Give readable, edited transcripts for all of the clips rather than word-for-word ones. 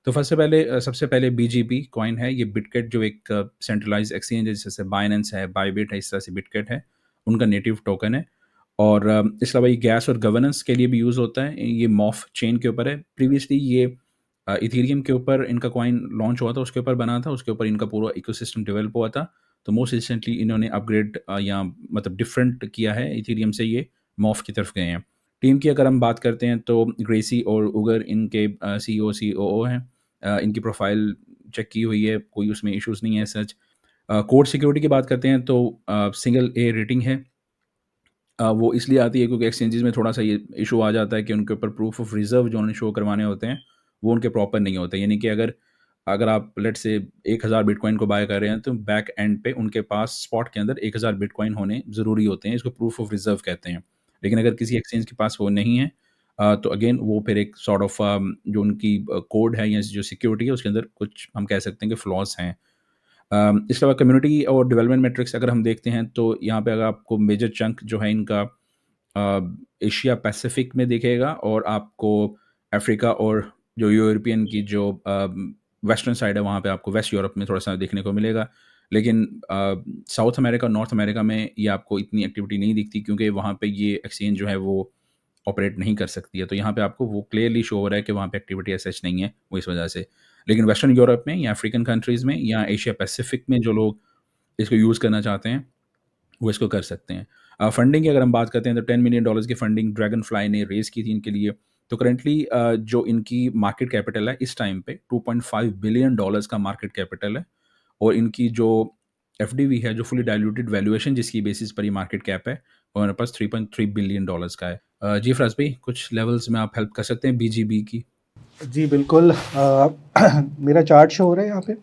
तो सबसे पहले बीजीबी कॉइन है, ये बिटकेट जो एक सेंट्रलाइज़्ड एक्सचेंज है जैसे बाइनेंस है, बायबिट है, इस तरह से बिटकेट है, उनका नेटिव टोकन है। और इसके अलावा ये गैस और गवर्नेंस के लिए भी यूज़ होता है, ये मॉफ चेन के ऊपर है। प्रीवियसली ये इथेरियम के ऊपर इनका कॉइन लॉन्च हुआ था, उसके ऊपर बना था, उसके ऊपर इनका पूरा इकोसिस्टम डेवलप हुआ था। तो मोस्ट रिसेंटली इन्होंने अपग्रेड या मतलब डिफरेंट किया है, इथेरियम से ये मॉफ की तरफ गए हैं। टीम की अगर हम बात करते हैं तो ग्रेसी और उगर इनके सीईओ, सीओओ हैं। इनकी प्रोफाइल चेक की हुई है, कोई उसमें इश्यूज़ नहीं है सच। कोड सिक्योरिटी की बात करते हैं तो सिंगल ए रेटिंग है। वो इसलिए आती है क्योंकि एक्सचेंजेस में थोड़ा-सा ये इश्यू आ जाता है कि उनके ऊपर प्रूफ ऑफ रिज़र्व जो उन्हें शो करवाने होते हैं, वो उनके प्रॉपर नहीं होते। यानी कि अगर अगर आप लेट्स से 1000 बिटकॉइन को बाय कर रहे हैं, तो बैक एंड पे उनके पास स्पॉट के अंदर 1000 बिटकॉइन होने ज़रूरी होते हैं। इसको प्रूफ ऑफ रिज़र्व कहते हैं। लेकिन अगर किसी एक्सचेंज के पास वो नहीं है तो अगेन वो फिर एक सॉर्ट ऑफ जो उनकी कोड है या जो सिक्योरिटी है, उसके अंदर कुछ हम कह सकते हैं कि फ्लॉज़ हैं। इसके अलावा कम्युनिटी और डेवलपमेंट मैट्रिक्स अगर हम देखते हैं तो यहाँ पे अगर आपको मेजर चंक जो है इनका एशिया पैसिफिक में दिखेगा और आपको अफ्रीका और जो यूरोपियन की जो वेस्टर्न साइड है वहाँ पे आपको वेस्ट यूरोप में थोड़ा-सा देखने को मिलेगा। लेकिन साउथ अमेरिका और नॉर्थ अमेरिका में ये आपको इतनी एक्टिविटी नहीं दिखती क्योंकि वहाँ पे ये एक्सचेंज जो है वो ऑपरेट नहीं कर सकती है। तो यहाँ पे आपको वो क्लियरली शो हो रहा है कि वहाँ पे एक्टिविटी एज़ सच नहीं है, वो इस वजह से। लेकिन वेस्टर्न यूरोप में या अफ्रीकन कंट्रीज़ में या एशिया पैसिफिक में जो लोग इसको यूज़ करना चाहते हैं, वो इसको कर सकते हैं। फंडिंग की अगर हम बात करते हैं तो $10 मिलियन की फंडिंग ड्रैगनफ्लाई ने रेज़ की थी इनके लिए। तो करंटली जो इनकी मार्केट कैपिटल है इस टाइम पे $2.5 बिलियन का मार्केट कैपिटल है और इनकी जो एफडीवी है, जो फुली डाइल्यूटेड वैल्यूएशन जिसकी बेसिस पर ये मार्केट कैप है, वो हमारे पास $3.3 बिलियन का है। जी फ़राज़ भाई, कुछ लेवल्स में आप हेल्प कर सकते हैं बीजीबी की? जी बिल्कुल। मेरा चार्ट शो हो रहा है यहाँ पे?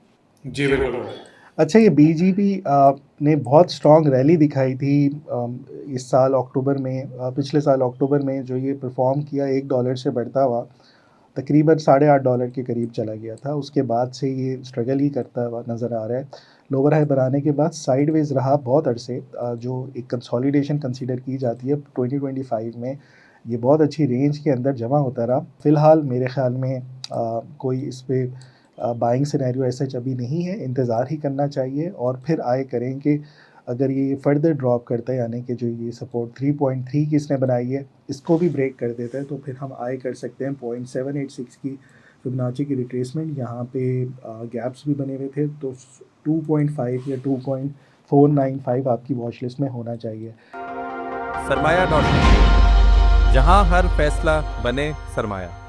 जी, बिल्कुल हो रहा है। अच्छा, ये बीजीबी ने बहुत स्ट्रॉन्ग रैली दिखाई थी इस साल अक्टूबर में, पिछले साल अक्टूबर में जो ये परफॉर्म किया $1 से बढ़ता हुआ तकरीबन $8.5 के करीब चला गया था। उसके बाद से ये स्ट्रगल ही करता हुआ नज़र आ रहा है। लोअर हाई बनाने के बाद साइडवेज रहा बहुत अरसे, जो एक कंसोलिडेशन कंसीडर की जाती है 2025 में। ये बहुत अच्छी रेंज के अंदर जमा होता रहा। फ़िलहाल मेरे ख़्याल में कोई इस पे बाइंग सिनेरियो ऐसा अभी नहीं है, इंतज़ार ही करना चाहिए और फिर आए करें कि अगर ये फर्दर ड्रॉप करता है, यानी कि जो ये सपोर्ट 3.3 की इसने बनाई है, इसको भी ब्रेक कर देता है, तो फिर हम आए कर सकते हैं 0.786 की फिबोनाची की रिट्रेसमेंट। यहाँ पे गैप्स भी बने हुए थे, तो 2.5 या 2.495 आपकी वॉच लिस्ट में होना चाहिए। सरमाया.in, जहां हर फैसला बने सरमाया।